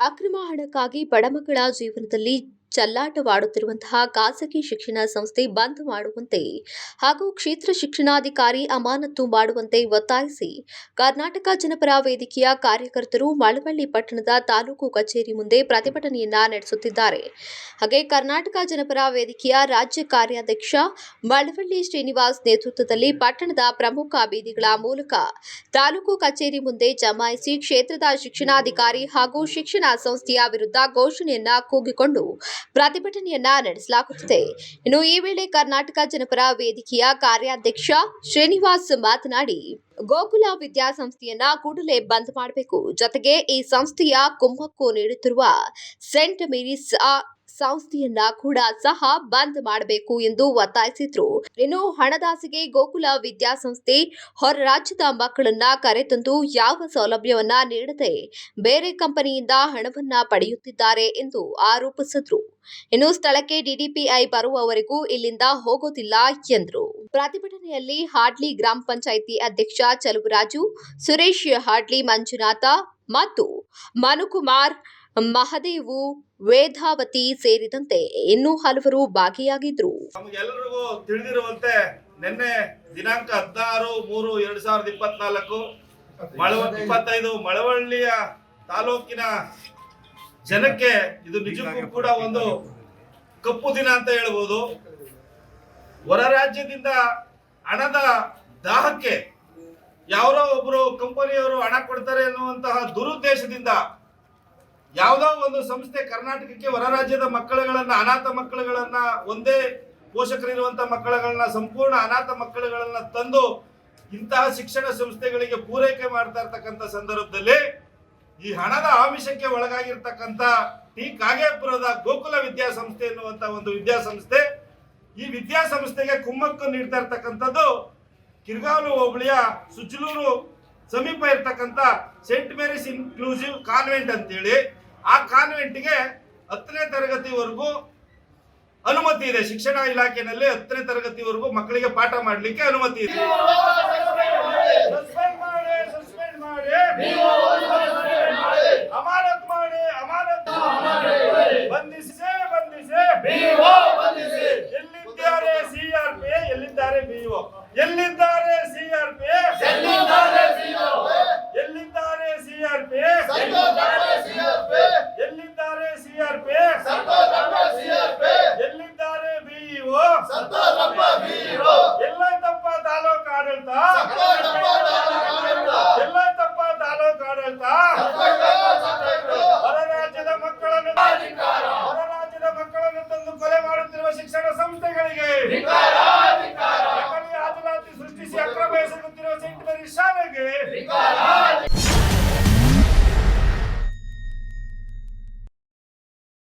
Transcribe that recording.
ಅಕ್ರಮ ಹಣಕ್ಕಾಗಿ ಬಡಮಕ್ಕಳ ಜೀವನದಲ್ಲಿ ಚೆಲ್ಲಾಟವಾಡುತ್ತಿರುವಂತಹ ಖಾಸಗಿ ಶಿಕ್ಷಣ ಸಂಸ್ಥೆ ಬಂದ್ ಮಾಡುವಂತೆ ಹಾಗೂ ಕ್ಷೇತ್ರ ಶಿಕ್ಷಣಾಧಿಕಾರಿ ಅಮಾನತು ಮಾಡುವಂತೆ ಒತ್ತಾಯಿಸಿ ಕರ್ನಾಟಕ ಜನಪರ ವೇದಿಕೆಯ ಕಾರ್ಯಕರ್ತರು ಮಳವಳ್ಳಿ ಪಟ್ಟಣದ ತಾಲೂಕು ಕಚೇರಿ ಮುಂದೆ ಪ್ರತಿಭಟನೆಯನ್ನ ನಡೆಸುತ್ತಿದ್ದಾರೆ. ಹಾಗೆ ಕರ್ನಾಟಕ ಜನಪರ ವೇದಿಕೆಯ ರಾಜ್ಯ ಕಾರ್ಯಾಧ್ಯಕ್ಷ ಮಳವಳ್ಳಿ ಶ್ರೀನಿವಾಸ್ ನೇತೃತ್ವದಲ್ಲಿ ಪಟ್ಟಣದ ಪ್ರಮುಖ ಬೀದಿಗಳ ಮೂಲಕ ತಾಲೂಕು ಕಚೇರಿ ಮುಂದೆ ಜಮಾಯಿಸಿ ಕ್ಷೇತ್ರದ ಶಿಕ್ಷಣಾಧಿಕಾರಿ ಹಾಗೂ ಶಿಕ್ಷಣ ಸಂಸ್ಥೆಯ ವಿರುದ್ಧ ಘೋಷಣೆಯನ್ನ ಕೂಗಿಕೊಂಡು ಪ್ರತಿಭಟನೆಯನ್ನ ನಡೆಸಲಾಗುತ್ತಿದೆ. ಇನ್ನು ಈ ವೇಳೆ ಕರ್ನಾಟಕ ಜನಪರ ವೇದಿಕೆಯ ಕಾರ್ಯಾಧ್ಯಕ್ಷ ಶ್ರೀನಿವಾಸ್ ಮಾತನಾಡಿ, ಗೋಕುಲ ವಿದ್ಯಾಸಂಸ್ಥೆಯನ್ನ ಕೂಡಲೇ ಬಂದ್ ಮಾಡಬೇಕು. ಜೊತೆಗೆ ಈ ಸಂಸ್ಥೆಯ ಕುಮ್ಮಕ್ಕು ನೀಡುತ್ತಿರುವ ಸೆಂಟ್ ಮೇರಿಸ್ ಸಂಸ್ಥೆಯನ್ನ ಕೂಡ ಸಹ ಬಂದ್ ಮಾಡಬೇಕು ಎಂದು ಒತ್ತಾಯಿಸಿದ್ರು. ಇನ್ನು ಹಣದಾಸೆಗೆ ಗೋಕುಲ ವಿದ್ಯಾಸಂಸ್ಥೆ ಹೊರ ರಾಜ್ಯದ ಮಕ್ಕಳನ್ನ ಕರೆತಂದು ಯಾವ ಸೌಲಭ್ಯವನ್ನ ನೀಡದೆ ಬೇರೆ ಕಂಪನಿಯಿಂದ ಹಣವನ್ನ ಪಡೆಯುತ್ತಿದ್ದಾರೆ ಎಂದು ಆರೋಪಿಸಿದ್ರು. ಇನ್ನು ಸ್ಥಳಕ್ಕೆ ಡಿಡಿಪಿಐ ಬರುವವರೆಗೂ ಇಲ್ಲಿಂದ ಹೋಗೋದಿಲ್ಲ ಎಂದರು. ಪ್ರತಿಭಟನೆಯಲ್ಲಿ ಹಾಡ್ಲಿ ಗ್ರಾಮ ಪಂಚಾಯಿತಿ ಅಧ್ಯಕ್ಷ ಚಲುವರಾಜು, ಸುರೇಶ್ ಹಾಡ್ಲಿ, ಮಂಜುನಾಥ ಮತ್ತು ಮನುಕುಮಾರ್, ಮಹದೇವು, ವೇದಾವತಿ ಸೇರಿದಂತೆ ಇನ್ನೂ ಹಲವರು ಭಾಗಿಯಾಗಿದ್ರು. ನಮಗೆಲ್ಲರಿಗೂ ತಿಳಿದಿರುವಂತೆ ನಿನ್ನೆ ದಿನಾಂಕ 16/3/2024 ಮಳವಳ್ಳಿಯ ತಾಲೂಕಿನ ಜನಕ್ಕೆ ಇದು ನಿಜಕ್ಕೂ ಕೂಡ ಒಂದು ಕಪ್ಪು ದಿನ ಅಂತ ಹೇಳ್ಬೋದು. ಹೊರ ರಾಜ್ಯದಿಂದ ಹಣದ ದಾಹಕ್ಕೆ ಯಾರೋ ಒಬ್ರು ಕಂಪನಿಯವರು ಹಣ ಕೊಡ್ತಾರೆ ಅನ್ನುವಂತಹ ದುರುದ್ದೇಶದಿಂದ ಯಾವುದೋ ಒಂದು ಸಂಸ್ಥೆ ಕರ್ನಾಟಕಕ್ಕೆ ಹೊರ ರಾಜ್ಯದ ಮಕ್ಕಳುಗಳನ್ನ, ಅನಾಥ ಮಕ್ಕಳುಗಳನ್ನ, ಒಂದೇ ಪೋಷಕರಿರುವಂತಹ ಮಕ್ಕಳುಗಳನ್ನ, ಸಂಪೂರ್ಣ ಅನಾಥ ಮಕ್ಕಳುಗಳನ್ನ ತಂದು ಇಂತಹ ಶಿಕ್ಷಣ ಸಂಸ್ಥೆಗಳಿಗೆ ಪೂರೈಕೆ ಮಾಡ್ತಾ ಇರ್ತಕ್ಕಂಥ ಸಂದರ್ಭದಲ್ಲಿ ಈ ಹಣದ ಆಮಿಷಕ್ಕೆ ಒಳಗಾಗಿರ್ತಕ್ಕಂಥ ಟಿ ಕಾಗೇಪುರದ ಗೋಕುಲ ವಿದ್ಯಾಸಂಸ್ಥೆ ಎನ್ನುವಂತ ಒಂದು ವಿದ್ಯಾಸಂಸ್ಥೆ, ಈ ವಿದ್ಯಾಸಂಸ್ಥೆಗೆ ಕುಮ್ಮಕ್ಕು ನೀಡ್ತಾ ಇರ್ತಕ್ಕಂಥದ್ದು ಕಿರ್ಗಾಲು ಹೋಬಳಿಯ ಸುಜ್ಲೂರು ಸಮೀಪ ಇರ್ತಕ್ಕಂಥ ಸೆಂಟ್ ಮೇರಿಸ್ ಇನ್ಕ್ಲೂಸಿವ್ ಕಾನ್ವೆಂಟ್ ಅಂತೇಳಿ, ಆ ಕಾನ್ವೆಂಟ್ಗೆ 10ನೇ ತರಗತಿವರೆಗೂ ಅನುಮತಿ ಇದೆ. ಶಿಕ್ಷಣ ಇಲಾಖೆಯಲ್ಲಿ 10ನೇ ತರಗತಿವರೆಗೂ ಮಕ್ಕಳಿಗೆ ಪಾಠ ಮಾಡಲಿಕ್ಕೆ ಅನುಮತಿ ಇದೆ. ಅಮಾನತ್ ಮಾಡಿ, ಬಂಧಿಸಿ, ಎಲ್ಲಿದ್ದಾರೆ ಸಿಆರ್ಪಿ, ಎಲ್ಲಿದ್ದಾರೆ ಬಿಒ, ಎಲ್ಲಿದ್ದಾರೆ ಸಿಆರ್ಪಿ, ಎಲ್ಲಿದ್ದಾರೆ ಸಿಆರ್ಪಿ, ಎಲ್ಲಿದ್ದಾರೆ ಸಿಆರ್ಪಿ, ಎಲ್ಲಿದ್ದಾರೆ ಬಿಇಒ, ಎಲ್ಲೈತಪ್ಪ ತಾಲೂಕು ಆಡಳಿತ, ಎಲ್ಲೈತಪ್ಪ ತಾಲೂಕು ಆಡಳಿತ. ಹೊರ ರಾಜ್ಯದ ಮಕ್ಕಳನ್ನು ತಂದು ಕೊಲೆ ಮಾಡುತ್ತಿರುವ ಶಿಕ್ಷಣ ಸಂಸ್ಥೆಗಳಿಗೆ, ನಕಲಿ ಹಾಜರಾತಿ ಸೃಷ್ಟಿಸಿ ಅಕ್ರಮ ಎಸಗುತ್ತಿರುವ ಸೆಂಟ್ ಮೇರಿಸ್ ಶಾಲೆಗೆ